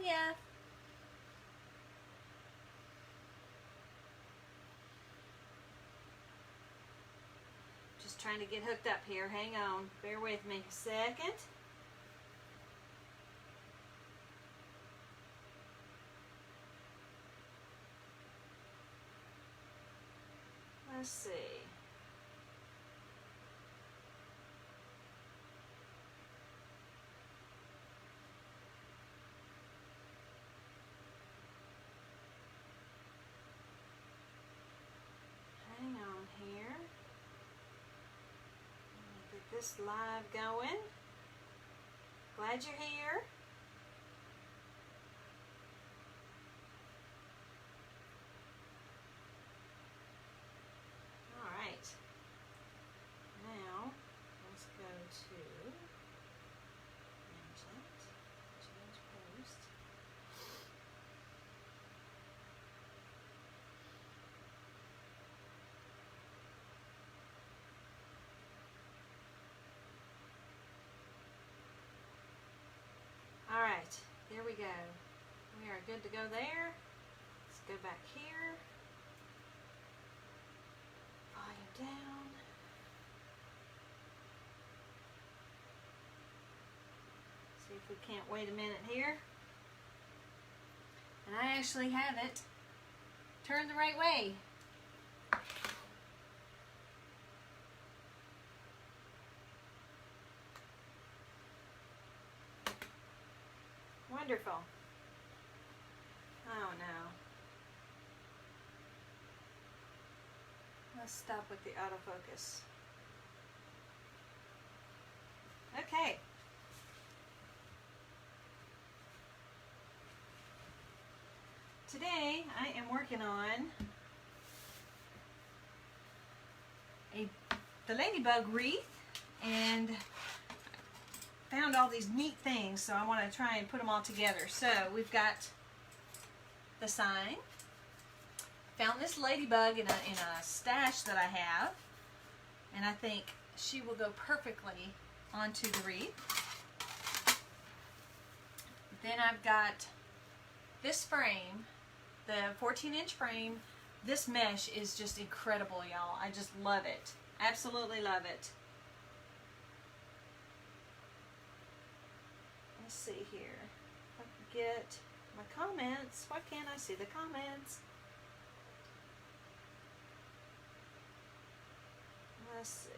ya. Just trying to get hooked up here. Hang on. Bear with me a second. Let's see. Hang on here. Get this live going. Glad you're here. All right. Now, let's go to change post. All right, there we go. We are good to go there. Let's go back here. Volume down. See if we can't wait a minute here. And I actually have it turned the right way. Wonderful. Oh no. Let's stop with the autofocus. Okay. Today I am working on the ladybug wreath, and found all these neat things, so I want to try and put them all together. So we've got the sign. Found this ladybug in a stash that I have, and I think she will go perfectly onto the wreath. Then I've got this frame, the 14-inch frame. This mesh is just incredible, y'all. I just love it. Absolutely love it. Let's see here. If I can get my comments. Why can't I see the comments? Let's see.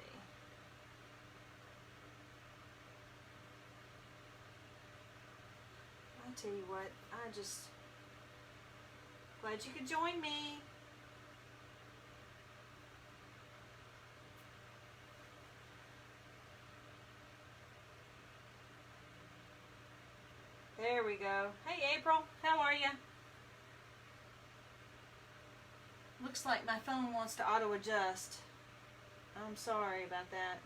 I tell you what, I just glad you could join me. There we go. Hey April, how are you? Looks like my phone wants to auto adjust. I'm sorry about that.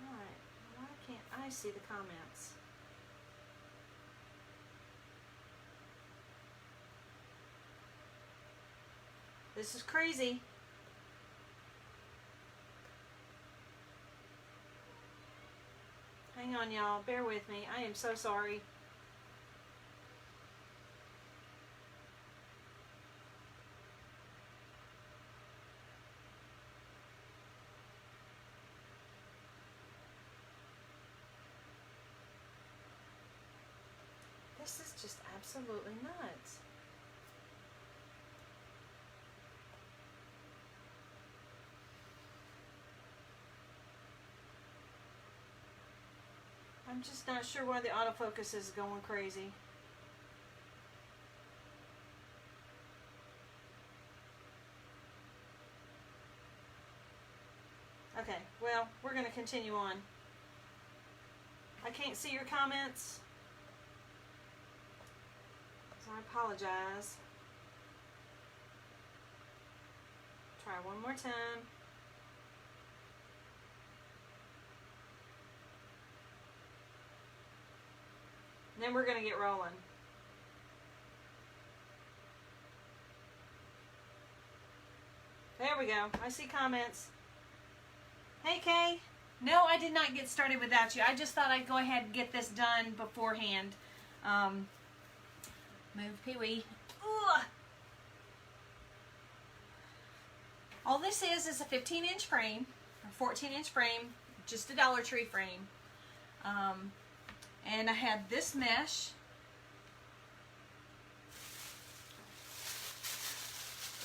Alright, why can't I see the comments? This is crazy. Hang on, y'all. Bear with me. I am so sorry. This is just absolutely nuts. I'm just not sure why the autofocus is going crazy. Okay, well, we're going to continue on. I can't see your comments, so I apologize. Try one more time. And then we're going to get rolling. we go. I see comments. Hey, Kay. No, I did not get started without you. I just thought I'd go ahead and get this done beforehand. Move Pee-wee. All this is a 15-inch frame, or 14-inch frame, just a Dollar Tree frame. And I had this mesh.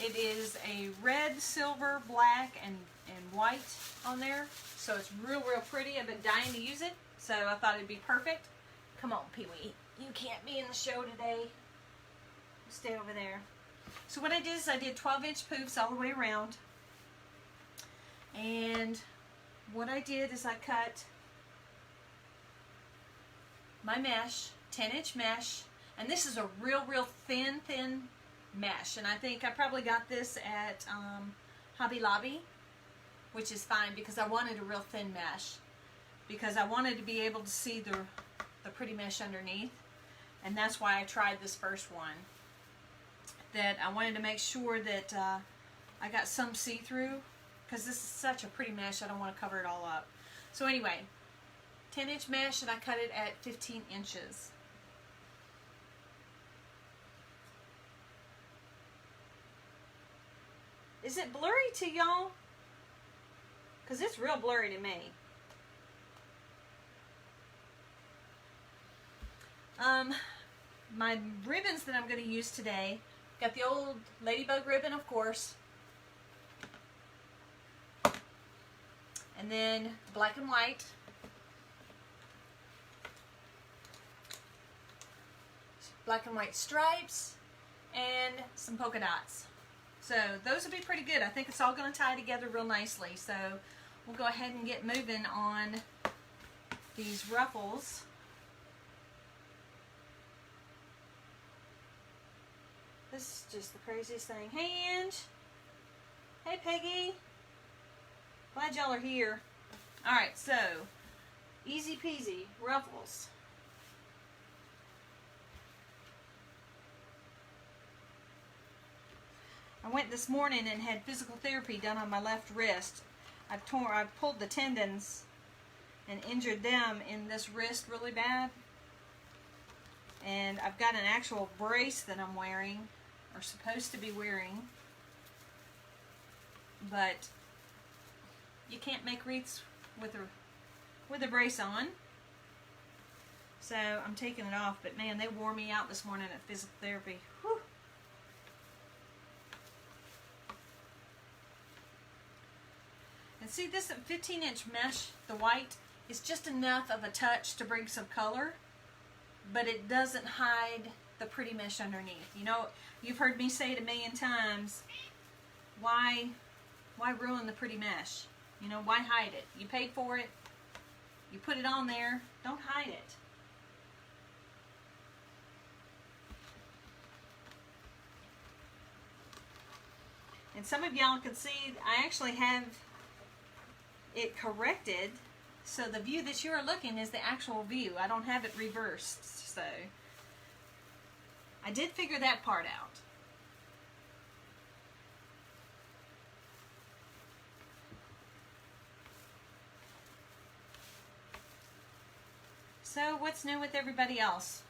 It is a red, silver, black, and white on there. So it's real, real pretty. I've been dying to use it, so I thought it'd be perfect. Come on, Pee-wee. You can't be in the show today. Stay over there. So what I did is I did 12-inch poofs all the way around. And what I did is I cut my mesh, 10-inch mesh. And this is a real, real thin mesh. And I think I probably got this at Hobby Lobby, which is fine because I wanted a real thin mesh. Because I wanted to be able to see the pretty mesh underneath. And that's why I tried this first one. That I wanted to make sure that I got some see-through, because this is such a pretty mesh, I don't want to cover it all up. So anyway, 10-inch mesh, and I cut it at 15 inches. Is it blurry to y'all? Because it's real blurry to me. My ribbons that I'm going to use today, got the old ladybug ribbon, of course, and then black and white, stripes, and some polka dots. So those will be pretty good. I think it's all going to tie together real nicely. So we'll go ahead and get moving on these ruffles. This is just the craziest thing. Hey, Ange. Hey, Peggy. Glad y'all are here. Alright, so, easy peasy, ruffles. I went this morning and had physical therapy done on my left wrist. I've pulled the tendons and injured them in this wrist really bad. And I've got an actual brace that I'm wearing, or supposed to be wearing, but you can't make wreaths with a brace on. So I'm taking it off, but man, they wore me out this morning at physical therapy. Whew. And see, this 15-inch mesh, the white, is just enough of a touch to bring some color, but it doesn't hide the pretty mesh underneath. You know, you've heard me say it a million times, why ruin the pretty mesh? You know, why hide it? You paid for it, you put it on there, don't hide it. And some of y'all can see I actually have it corrected, so the view that you are looking is the actual view. I don't have it reversed, so I did figure that part out. So what's new with everybody else?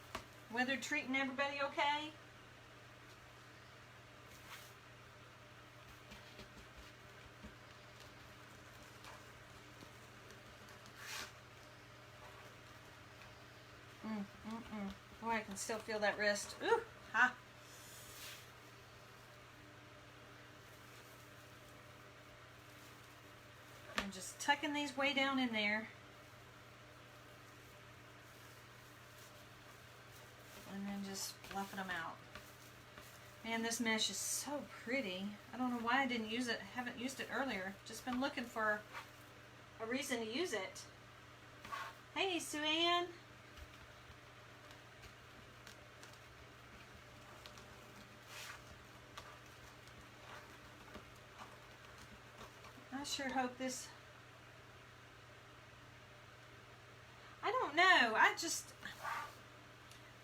Weather treating everybody okay? Oh, I can still feel that wrist. Ooh, ha. I'm just tucking these way down in there. And then just fluffing them out. Man, this mesh is so pretty. I don't know why I didn't use it. I haven't used it earlier. Just been looking for a reason to use it. Hey, Sue Ann. I sure hope this... I don't know. I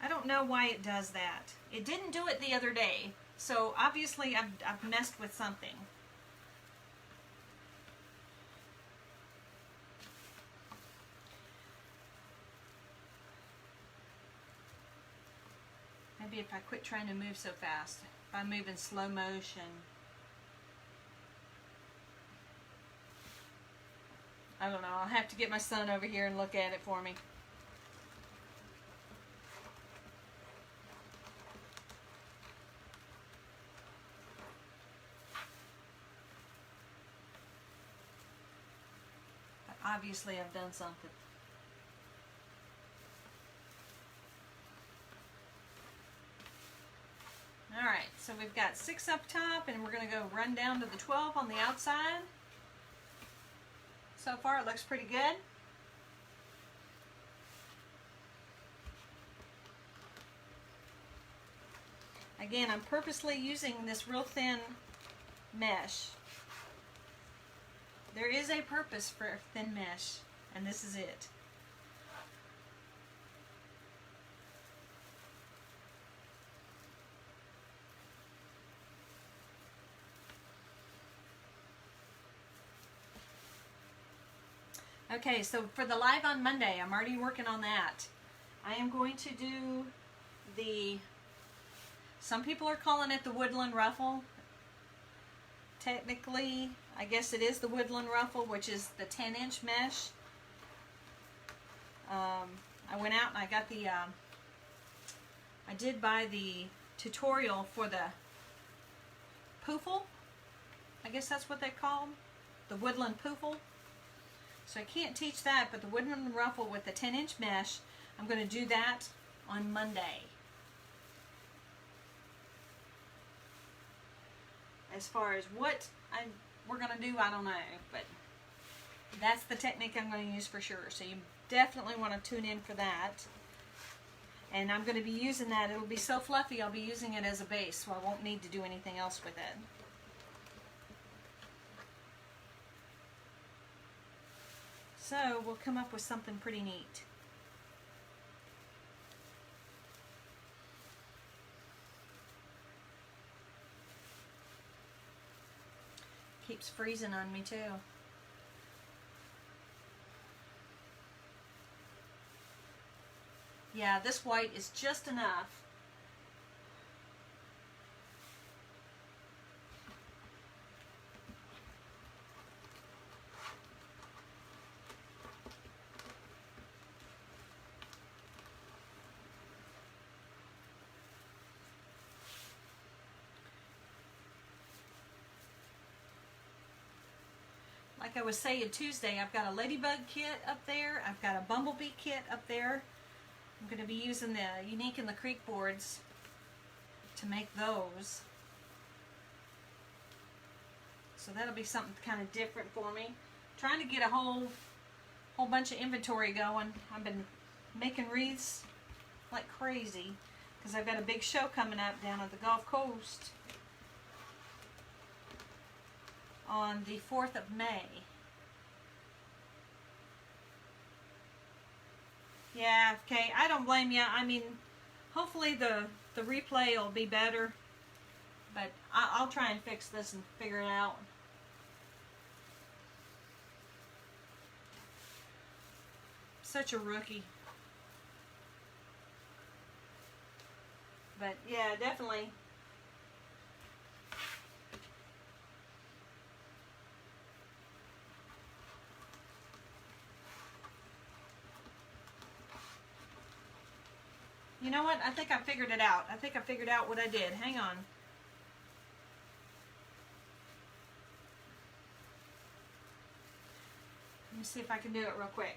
don't know why it does that. It didn't do it the other day. So obviously I've messed with something. Maybe if I quit trying to move so fast. If I move in slow motion. I don't know. I'll have to get my son over here and look at it for me. But obviously I've done something. Alright, so we've got 6 up top, and we're going to go run down to the 12 on the outside. So far it looks pretty good. Again, I'm purposely using this real thin mesh. There is a purpose for thin mesh, and this is it. Okay, so for the live on Monday, I'm already working on that. I am going to do some people are calling it the woodland ruffle. Technically, I guess it is the woodland ruffle, which is the 10-inch mesh. I went out and I got I did buy the tutorial for the poofle. I guess that's what they call them, the woodland poofle. So I can't teach that, but the woodland ruffle with the 10-inch mesh, I'm going to do that on Monday. As far as what we're going to do, I don't know, but that's the technique I'm going to use for sure. So you definitely want to tune in for that. And I'm going to be using that. It'll be so fluffy, I'll be using it as a base, so I won't need to do anything else with it. So we'll come up with something pretty neat. Keeps freezing on me too. Yeah, this white is just enough. Like I was saying Tuesday, I've got a ladybug kit up there. I've got a bumblebee kit up there. I'm going to be using the Unique in the Creek boards to make those. So that'll be something kind of different for me. Trying to get a whole bunch of inventory going. I've been making wreaths like crazy because I've got a big show coming up down at the Gulf Coast on the 4th of May. Yeah, okay, I don't blame you. I mean, hopefully the replay will be better, but I'll try and fix this and figure it out. Such a rookie. But yeah, definitely. You know what? I think I figured it out. I think I figured out what I did. Hang on. Let me see if I can do it real quick.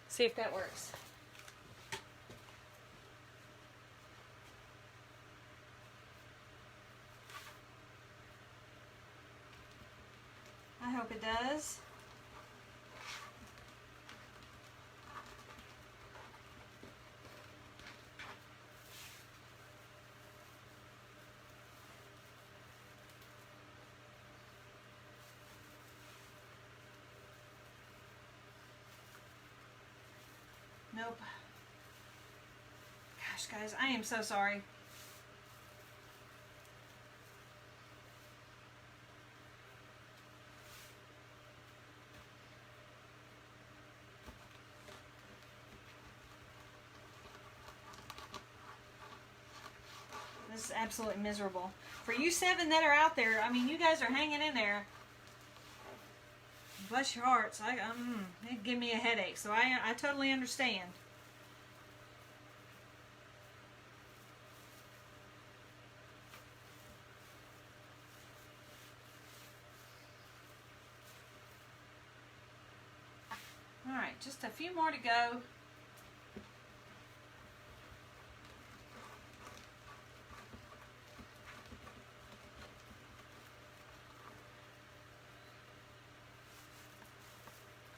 See if that works. I hope it does. Nope. Gosh, guys, I am so sorry. It's absolutely miserable. For you 7 that are out there, I mean, you guys are hanging in there. Bless your hearts. It'd give me a headache, so I totally understand. Alright, just a few more to go.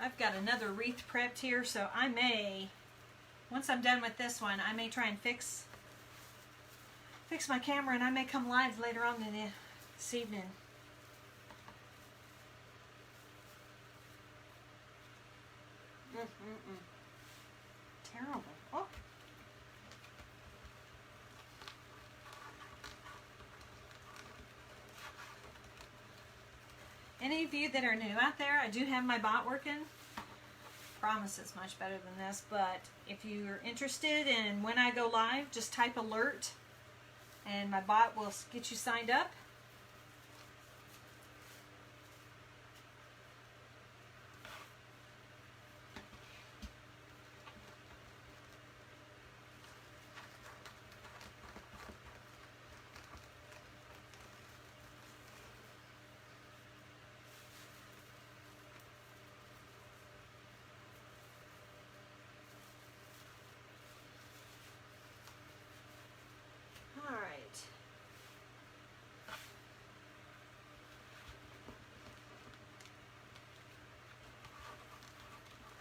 I've got another wreath prepped here, so I may, once I'm done with this one, I may try and fix my camera, and I may come live later on this evening. Terrible. Oh. Any of you that are new out there, I do have my bot working. Promise it's much better than this, but if you're interested in when I go live, just type alert and my bot will get you signed up.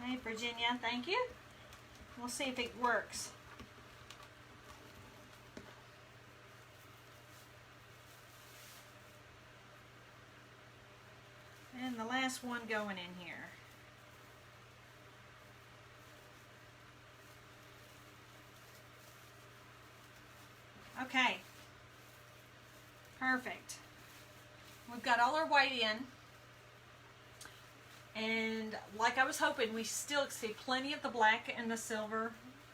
Hey, Virginia, thank you. We'll see if it works. And the last one going in here. Okay. Perfect. We've got all our white in. And like I was hoping, we still see plenty of the black and the silver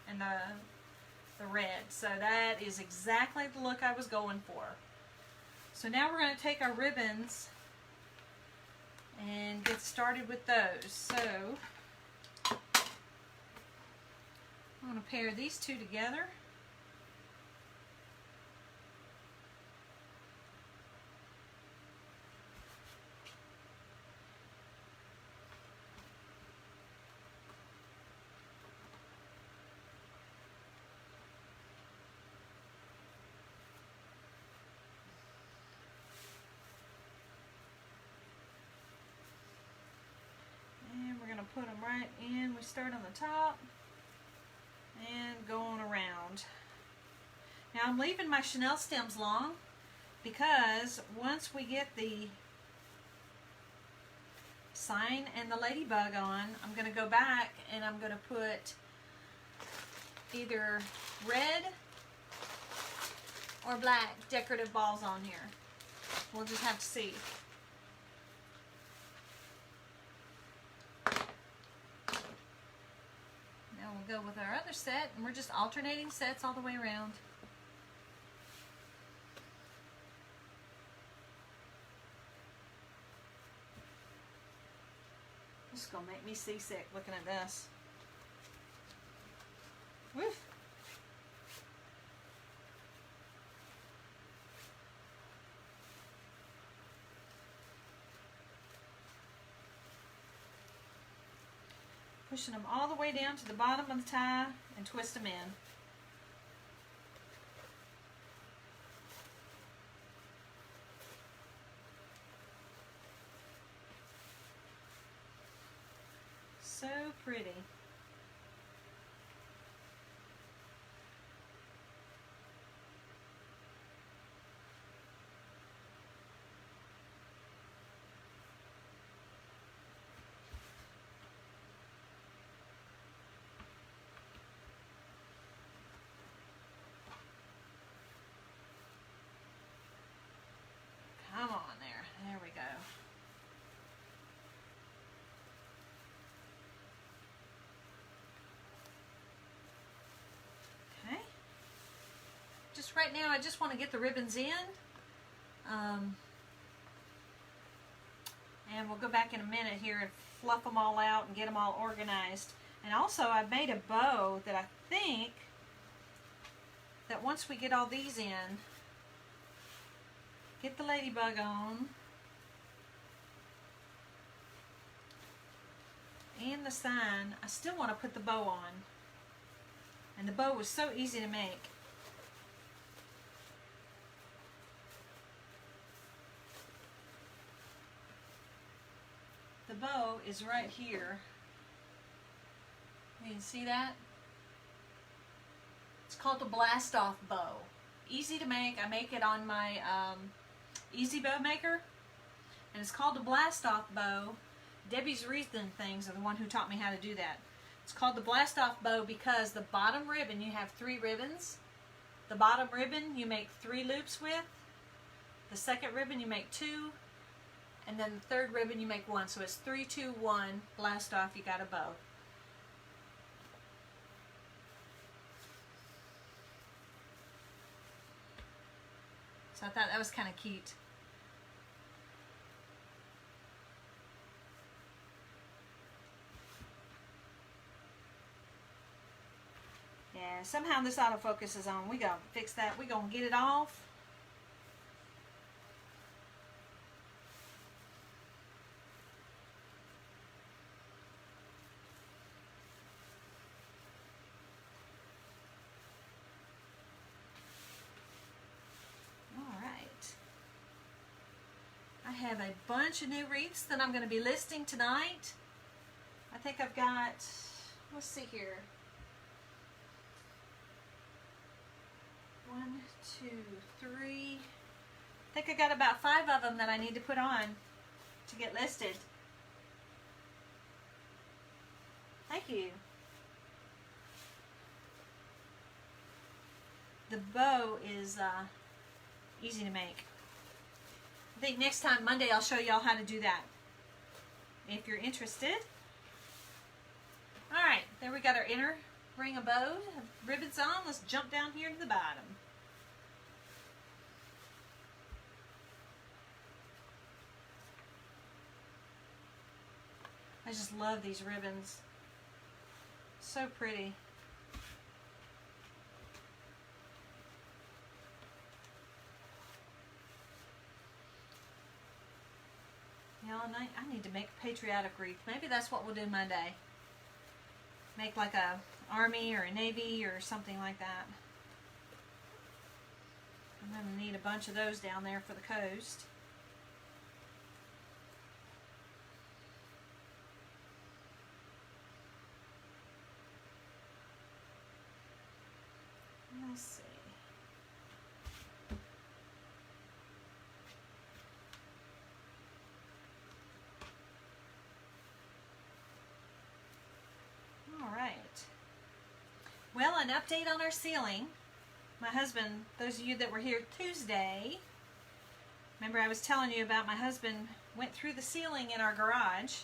and the red. So that is exactly the look I was going for. So now we're going to take our ribbons and get started with those. So I'm going to pair these two together. Put them right in. We start on the top and going around. Now I'm leaving my chenille stems long because once we get the sign and the ladybug on, I'm going to go back and I'm going to put either red or black decorative balls on here. We'll just have to see. We'll go with our other set, and we're just alternating sets all the way around. This is going to make me seasick looking at this. Woof. Pushing them all the way down to the bottom of the tie and twist them in. So pretty. Come on there. There we go. right now I just want to get the ribbons in. And we'll go back in a minute here and fluff them all out and get them all organized. And also I've made a bow that I think that once we get all these in, get the ladybug on, and the sign, I still want to put the bow on. And the bow was so easy to make. The bow is right here. You can see that? It's called the Blast Off Bow. Easy to make. I make it on my Easy Bow Maker. And it's called the Blast Off Bow. Debbie's Wreath and Things are the one who taught me how to do that. It's called the Blast Off Bow because the bottom ribbon, you have 3 ribbons. The bottom ribbon you make 3 loops with. The second ribbon you make 2. And then the third ribbon you make 1. So it's 3, 2, 1, blast off, you got a bow. So I thought that was kind of cute. Yeah, somehow this autofocus is on. We gonna fix that. We gonna get it off. I have a bunch of new wreaths that I'm going to be listing tonight. I think I've got, let's see here. 1, 2, 3. I think I got about 5 of them that I need to put on to get listed. Thank you. The bow is easy to make. I think next time, Monday, I'll show y'all how to do that, if you're interested. Alright, there we got our inner ring of bow. Ribbons on. Let's jump down here to the bottom. I just love these ribbons. So pretty. You know, I need to make a patriotic wreath. Maybe that's what we'll do Monday. Make like a army or a navy or something like that. I'm going to need a bunch of those down there for the coast. Let's see. Well, an update on our ceiling. My husband, those of you that were here Tuesday, remember I was telling you about my husband went through the ceiling in our garage.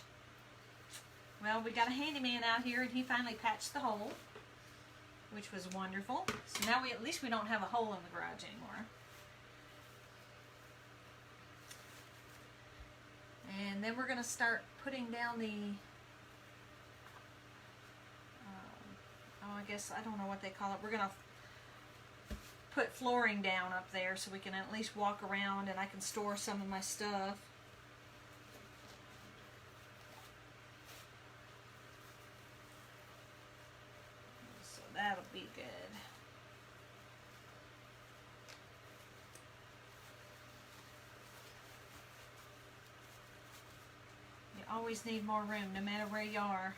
Well, we got a handyman out here and he finally patched the hole, which was wonderful. So now at least we don't have a hole in the garage anymore. And then we're going to start putting down the I guess, I don't know what they call it. We're going to put flooring down up there so we can at least walk around and I can store some of my stuff. So that'll be good. You always need more room, no matter where you are.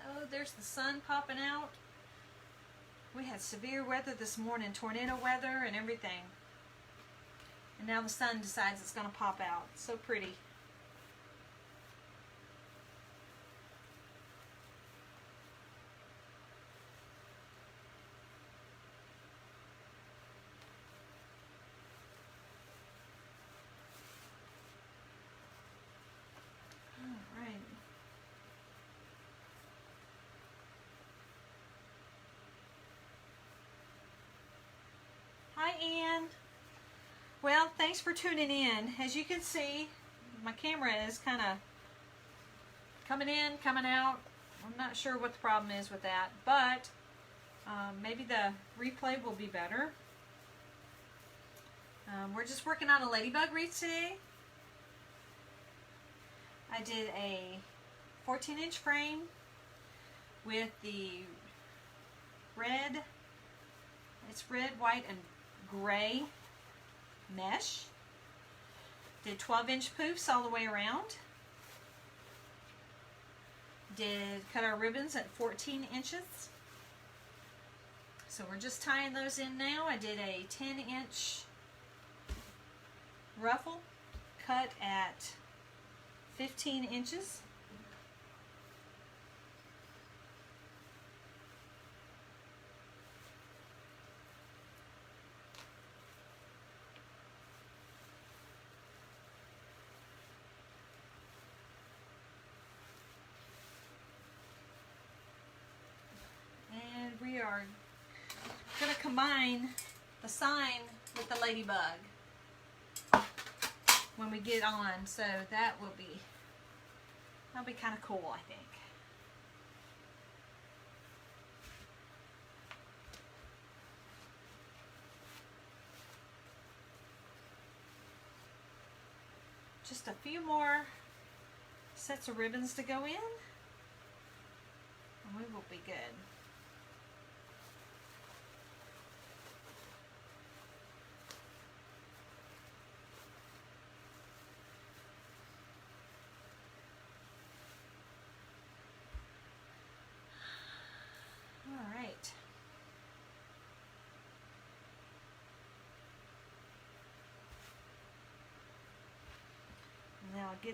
Oh, there's the sun popping out. We had severe weather this morning, tornado weather and everything. And now the sun decides it's going to pop out. So pretty. Hi, Ann. Well, thanks for tuning in. As you can see, my camera is kind of coming in, coming out. I'm not sure what the problem is with that, but maybe the replay will be better. We're just working on a ladybug wreath today. I did a 14-inch frame with the red, it's red, white, and gray mesh. Did 12-inch poofs all the way around. Did cut our ribbons at 14 inches. So we're just tying those in now. I did a 10-inch ruffle cut at 15 inches. And we are going to combine the sign with the ladybug when we get on, so that'll be kind of cool, I think. Just a few more sets of ribbons to go in, and we will be good. All right. Now I'll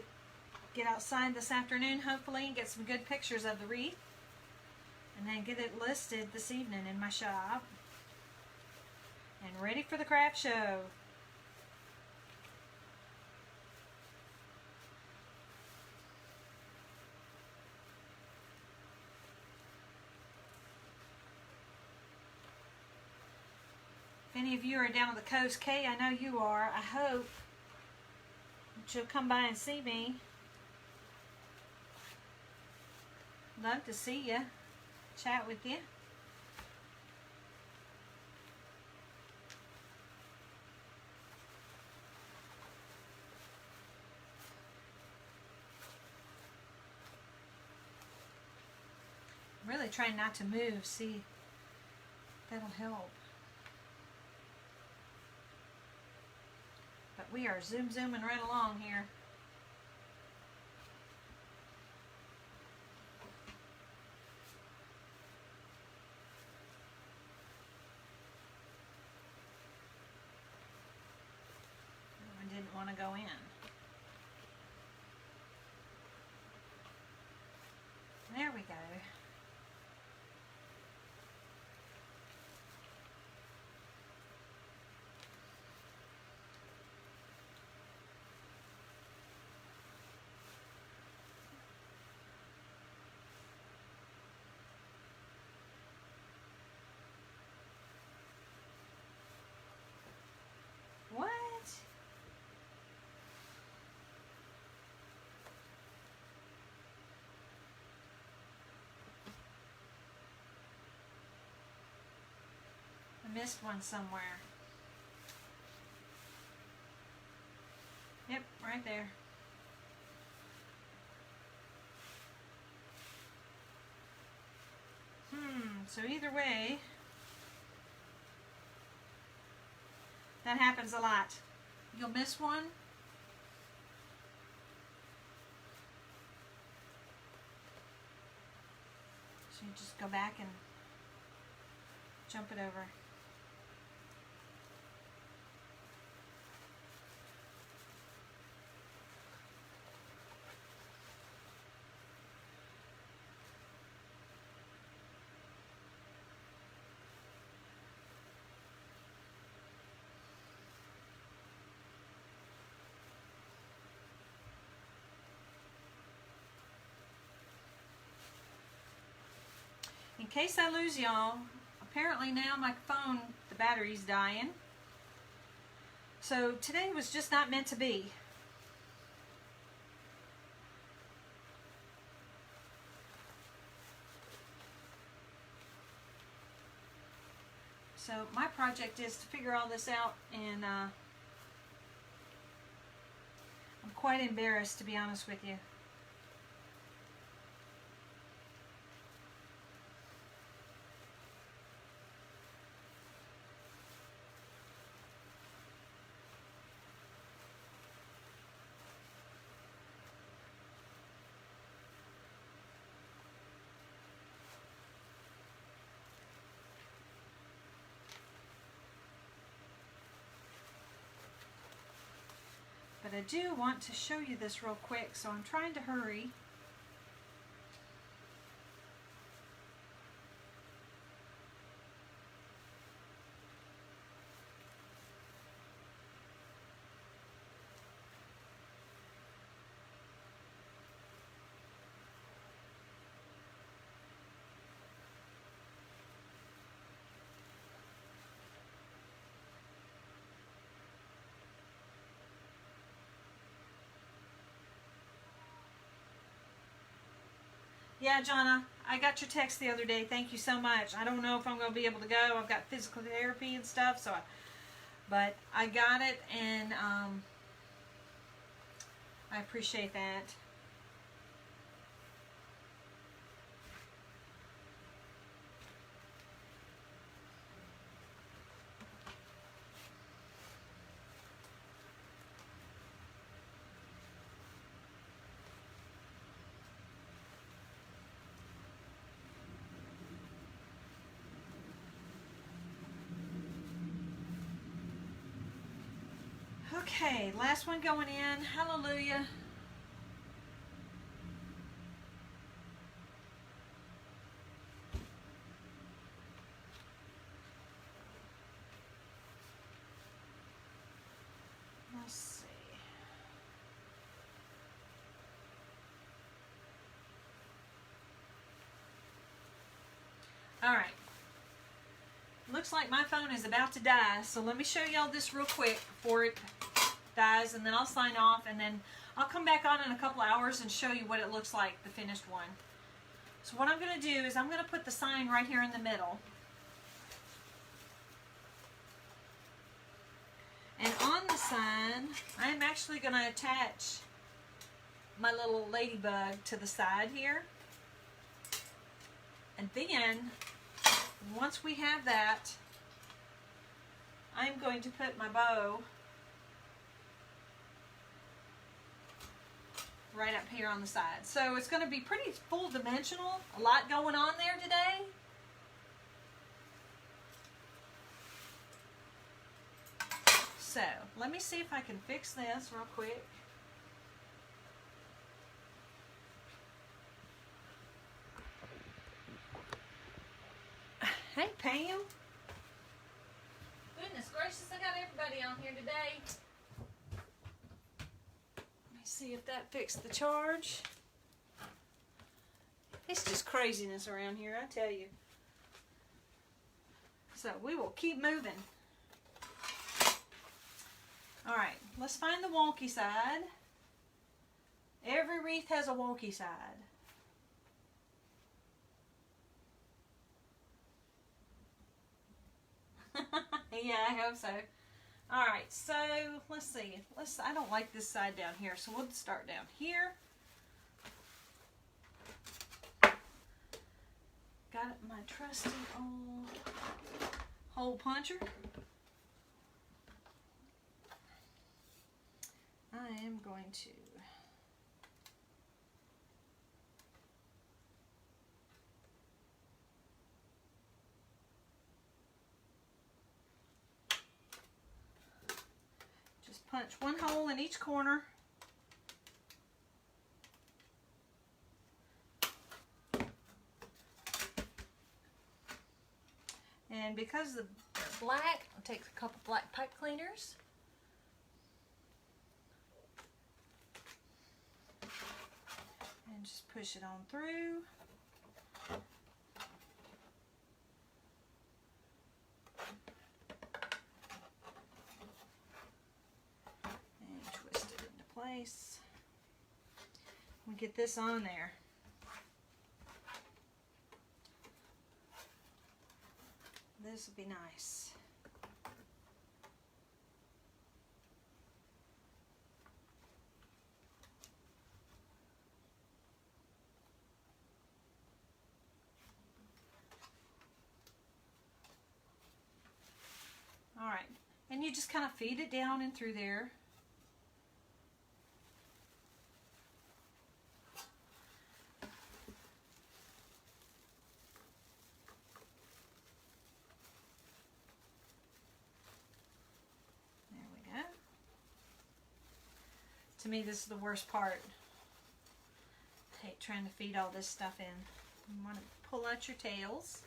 get outside this afternoon, hopefully, and get some good pictures of the wreath, and then get it listed this evening in my shop and ready for the craft show. If any of you are down on the coast, Kay, I know you are. I hope that you'll come by and see me. Love to see you, chat with you. I'm really trying not to move. See, that'll help. But we are zooming right along here. I didn't want to go in. There we go. What? I missed one somewhere. Yep, right there. So either way, that happens a lot. You'll miss one. So you just go back and jump it over. In case I lose y'all, apparently now my phone, the battery's dying. So today was just not meant to be. So my project is to figure all this out, and I'm quite embarrassed, to be honest with you. But I do want to show you this real quick, so I'm trying to hurry. Yeah, Jonna, I got your text the other day. Thank you so much. I don't know if I'm going to be able to go. I've got physical therapy and stuff, but I got it, and I appreciate that. Okay, last one going in. Hallelujah. Let's see. All right. Looks like my phone is about to die, so let me show y'all this real quick before it dies, and then I'll sign off, and then I'll come back on in a couple hours and show you what it looks like, the finished one. So what I'm going to do is I'm going to put the sign right here in the middle. And on the sign, I'm actually going to attach my little ladybug to the side here. And then, once we have that, I'm going to put my bow right up here on the side. So it's going to be pretty full dimensional. A lot going on there today. So let me see if I can fix this real quick. Hey Pam. Goodness gracious, I got everybody on here today. Let me see if that fixed the charge. It's just craziness around here, I tell you. So we will keep moving. Alright, let's find the wonky side. Every wreath has a wonky side. Yeah, I hope so. Alright, so let's see. I don't like this side down here, so we'll start down here. Got my trusty old hole puncher. I am going to just punch one hole in each corner. And because they're black, I'll take a couple black pipe cleaners. And just push it on through. and get this on there. This will be nice. All right, and you just kind of feed it down and through there. There we go. To me, this is the worst part. I hate trying to feed all this stuff in. You want to pull out your tails.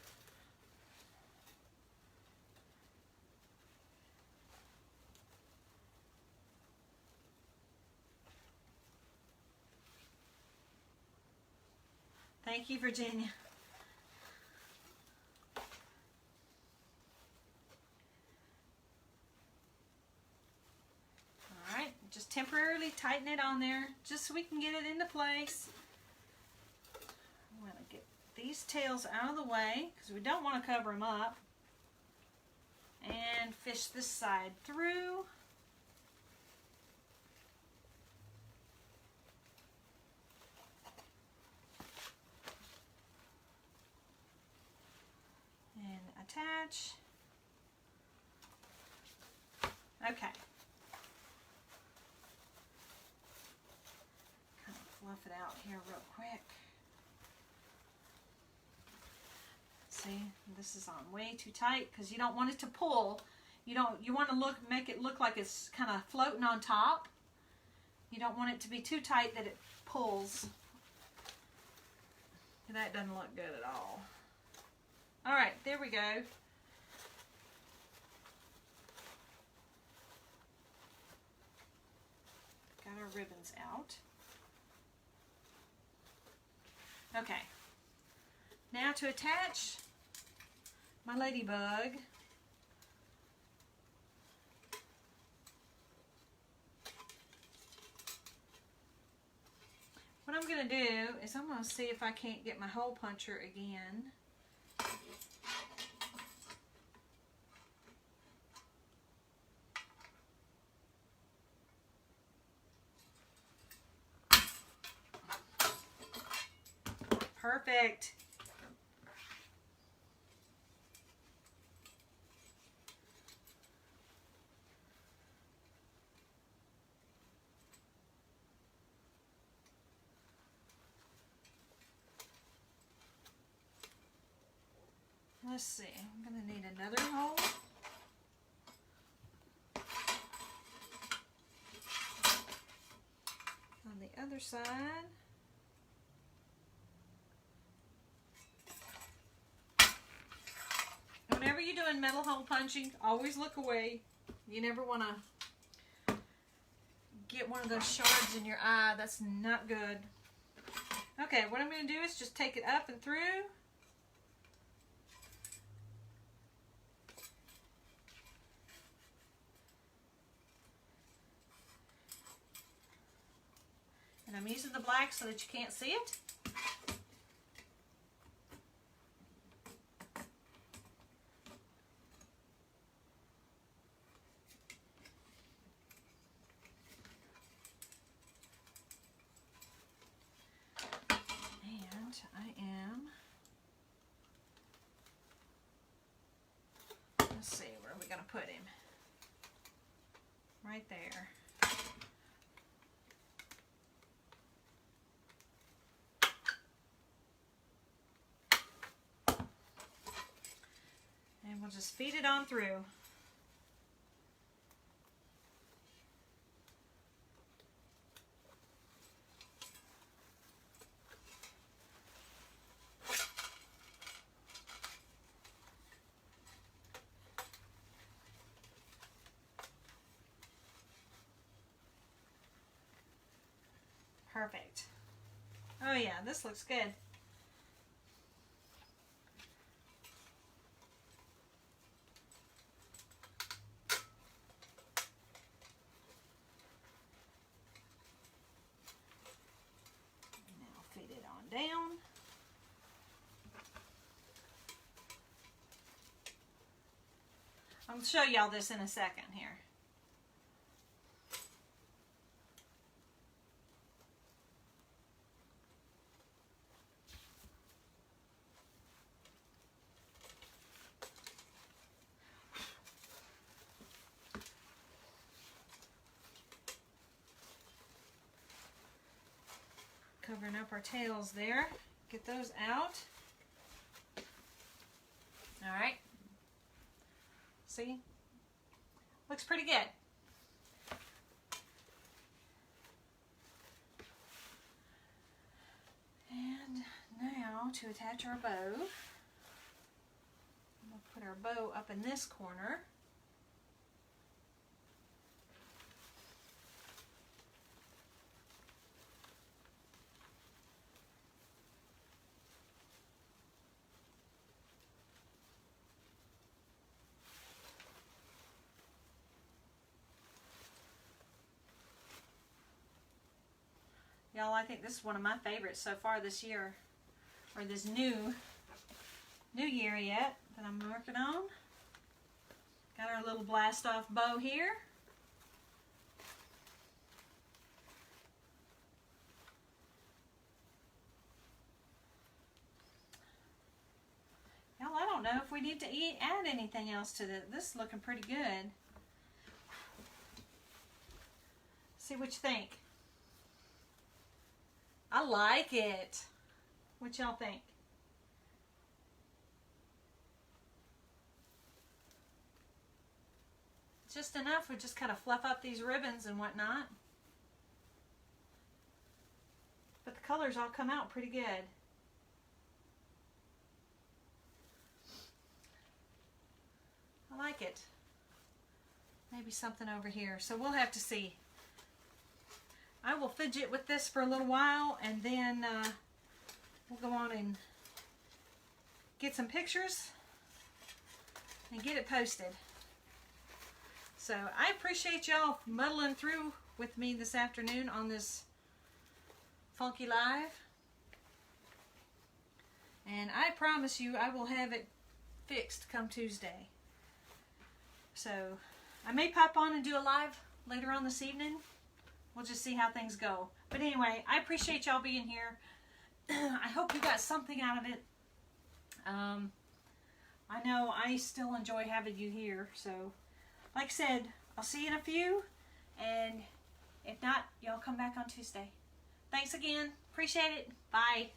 Thank you, Virginia. All right, just temporarily tighten it on there just so we can get it into place. I'm going to get these tails out of the way because we don't want to cover them up. And fish this side through. And attach. Okay. Kind of fluff it out here real quick. See, this is on way too tight because you don't want it to pull. You want to make it look like it's kind of floating on top. You don't want it to be too tight that it pulls. That doesn't look good at all. All right, there we go. Got our ribbons out. Okay. Now to attach my ladybug. What I'm going to do is I'm going to see if I can't get my hole puncher again. Perfect. Let's see, I'm going to need another hole. On the other side. Whenever you're doing metal hole punching, always look away. You never want to get one of those shards in your eye. That's not good. Okay, what I'm going to do is just take it up and through. And I'm using the black so that you can't see it. And I am, let's see, where are we going to put him? Right there. And we'll just feed it on through. Perfect. Oh yeah, this looks good. I'll show y'all this in a second here. Covering up our tails there. Get those out. All right. See? Looks pretty good. And now to attach our bow, I'm going to put our bow up in this corner. Y'all, I think this is one of my favorites so far this year, or this new year yet that I'm working on. Got our little blast off bow here. Y'all, I don't know if we need to add anything else to this. This is looking pretty good. See what you think. I like it. What y'all think? Just enough. We just kind of fluff up these ribbons and whatnot. But the colors all come out pretty good. I like it. Maybe something over here. So we'll have to see. I will fidget with this for a little while, and then we'll go on and get some pictures and get it posted. So I appreciate y'all muddling through with me this afternoon on this Funky Live. And I promise you I will have it fixed come Tuesday. So I may pop on and do a live later on this evening. We'll just see how things go. But anyway, I appreciate y'all being here. I hope you got something out of it. I know I still enjoy having you here. So, like I said, I'll see you in a few. And if not, y'all come back on Tuesday. Thanks again. Appreciate it. Bye.